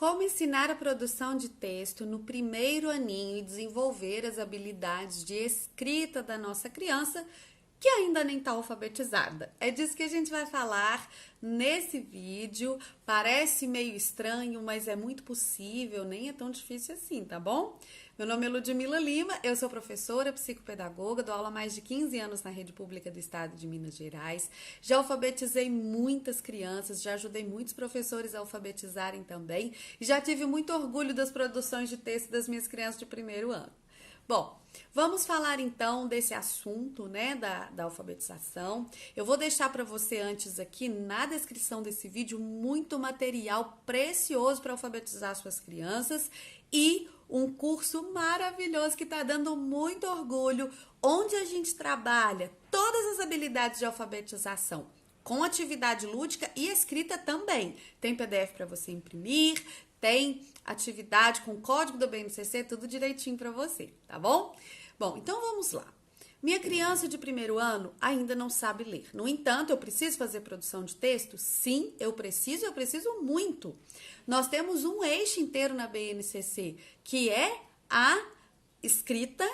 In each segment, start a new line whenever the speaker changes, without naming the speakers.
Como ensinar a produção de texto no primeiro aninho e desenvolver as habilidades de escrita da nossa criança que ainda nem está alfabetizada. É disso que a gente vai falar nesse vídeo. Parece meio estranho, mas é muito possível, nem é tão difícil assim, tá bom? Meu nome é Ludmila Lima, eu sou professora, psicopedagoga, dou aula há mais de 15 anos na rede pública do estado de Minas Gerais. Já alfabetizei muitas crianças, já ajudei muitos professores a alfabetizarem também e já tive muito orgulho das produções de texto das minhas crianças de primeiro ano. Bom, vamos falar então desse assunto, né, da alfabetização. Eu vou deixar para você antes aqui na descrição desse vídeo muito material precioso para alfabetizar suas crianças e um curso maravilhoso que está dando muito orgulho, onde a gente trabalha todas as habilidades de alfabetização, com atividade lúdica e escrita também. Tem PDF para você imprimir, tem atividade com código do BNCC, tudo direitinho para você, tá bom? Bom, então vamos lá. Minha criança de primeiro ano ainda não sabe ler. No entanto, eu preciso fazer produção de texto? Sim, eu preciso muito. Nós temos um eixo inteiro na BNCC, que é a escrita,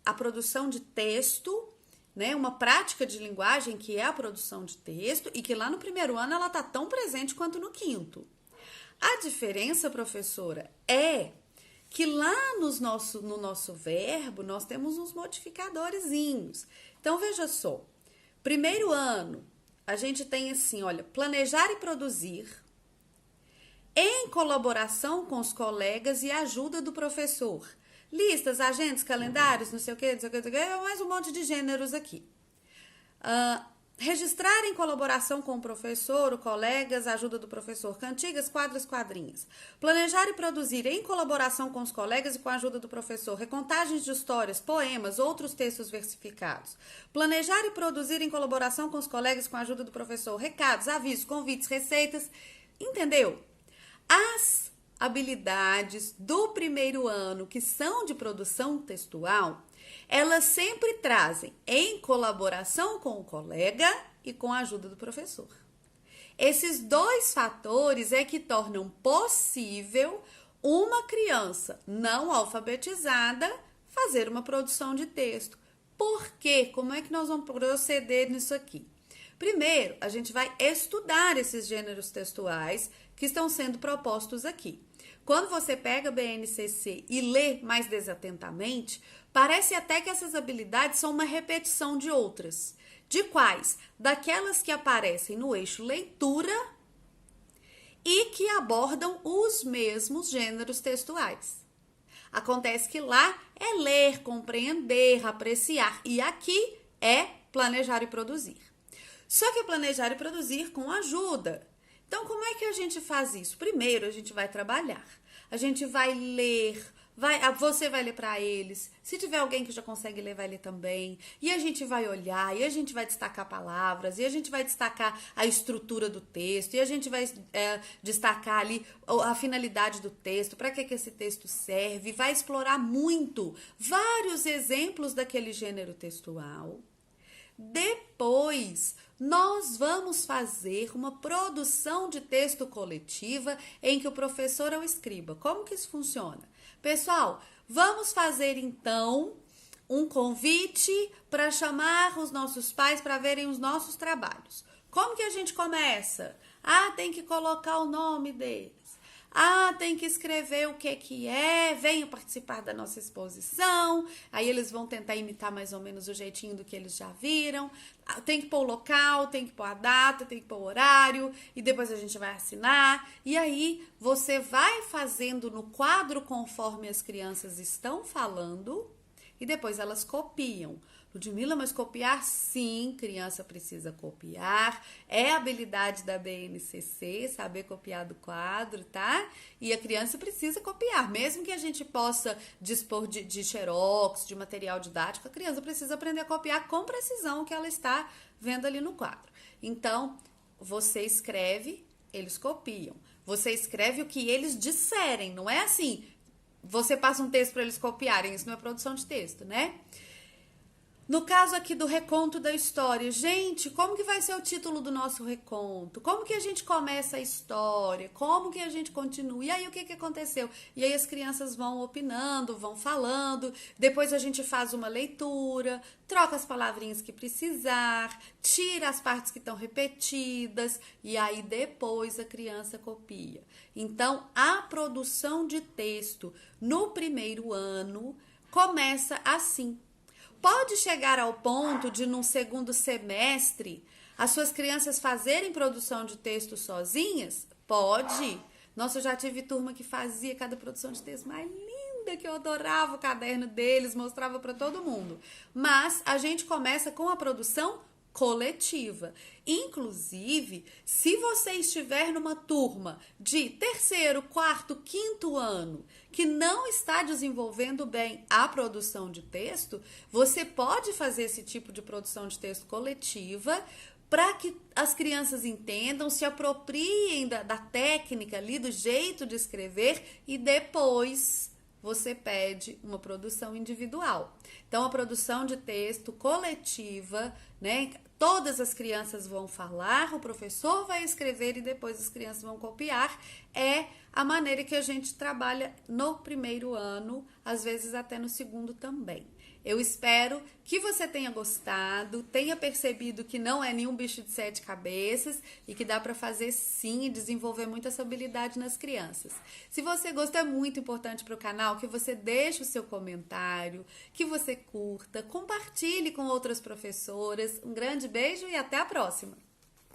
a produção de texto, né? Uma prática de linguagem que é a produção de texto e que lá no primeiro ano ela está tão presente quanto no quinto. A diferença, professora, é que lá no nosso verbo nós temos uns modificadorzinhos. Então, veja só. Primeiro ano, a gente tem assim, olha, planejar e produzir em colaboração com os colegas e ajuda do professor. Listas, agendas, calendários, não sei o que, mais um monte de gêneros aqui. Registrar em colaboração com o professor, o colegas, ajuda do professor, cantigas, quadros, quadrinhos. Planejar e produzir em colaboração com os colegas e com a ajuda do professor, recontagens de histórias, poemas, outros textos versificados. Planejar e produzir em colaboração com os colegas e com a ajuda do professor, recados, avisos, convites, receitas. Entendeu? As habilidades do primeiro ano, que são de produção textual, elas sempre trazem em colaboração com o colega e com a ajuda do professor. Esses dois fatores é que tornam possível uma criança não alfabetizada fazer uma produção de texto. Por quê? Como é que nós vamos proceder nisso aqui? Primeiro, a gente vai estudar esses gêneros textuais que estão sendo propostos aqui. Quando você pega a BNCC e lê mais desatentamente, parece até que essas habilidades são uma repetição de outras. De quais? Daquelas que aparecem no eixo leitura e que abordam os mesmos gêneros textuais. Acontece que lá é ler, compreender, apreciar e aqui é planejar e produzir. Só que é planejar e produzir com ajuda. Então, como é que a gente faz isso? Primeiro, a gente vai trabalhar. A gente vai ler, você vai ler para eles. Se tiver alguém que já consegue ler, vai ler também. E a gente vai olhar, e a gente vai destacar palavras, e a gente vai destacar a estrutura do texto, e a gente vai destacar ali a finalidade do texto, para que esse texto serve. Vai explorar muito vários exemplos daquele gênero textual. Depois, nós vamos fazer uma produção de texto coletiva em que o professor é o escriba. Como que isso funciona? Pessoal, vamos fazer então um convite para chamar os nossos pais para verem os nossos trabalhos. Como que a gente começa? Tem que colocar o nome deles. Tem que escrever o que é, venham participar da nossa exposição. Aí eles vão tentar imitar mais ou menos o jeitinho do que eles já viram. Tem que pôr o local, tem que pôr a data, tem que pôr o horário. E depois a gente vai assinar. E aí você vai fazendo no quadro conforme as crianças estão falando. E depois elas copiam. Ludmila, mas copiar? Sim, criança precisa copiar. É habilidade da BNCC, saber copiar do quadro, tá? E a criança precisa copiar. Mesmo que a gente possa dispor de xerox, de material didático, a criança precisa aprender a copiar com precisão o que ela está vendo ali no quadro. Então, você escreve, eles copiam. Você escreve o que eles disserem. Não é assim, você passa um texto para eles copiarem. Isso não é produção de texto, né? No caso aqui do reconto da história, gente, como que vai ser o título do nosso reconto? Como que a gente começa a história? Como que a gente continua? E aí o que que aconteceu? E aí as crianças vão opinando, vão falando, depois a gente faz uma leitura, troca as palavrinhas que precisar, tira as partes que estão repetidas e aí depois a criança copia. Então, a produção de texto no primeiro ano começa assim. Pode chegar ao ponto de, num segundo semestre, as suas crianças fazerem produção de texto sozinhas? Pode. Nossa, eu já tive turma que fazia cada produção de texto mais linda, que eu adorava o caderno deles, mostrava para todo mundo. Mas a gente começa com a produção coletiva. Inclusive, se você estiver numa turma de terceiro, quarto, quinto ano que não está desenvolvendo bem a produção de texto, você pode fazer esse tipo de produção de texto coletiva para que as crianças entendam, se apropriem da técnica ali, do jeito de escrever e depois você pede uma produção individual. Então, a produção de texto coletiva, né? Todas as crianças vão falar, o professor vai escrever e depois as crianças vão copiar. É a maneira que a gente trabalha no primeiro ano, às vezes até no segundo também. Eu espero que você tenha gostado, tenha percebido que não é nenhum bicho de 7 cabeças e que dá para fazer sim e desenvolver muito essa habilidade nas crianças. Se você gostou, é muito importante para o canal que você deixe o seu comentário, que você curta, compartilhe com outras professoras. Um grande beijo e até a próxima!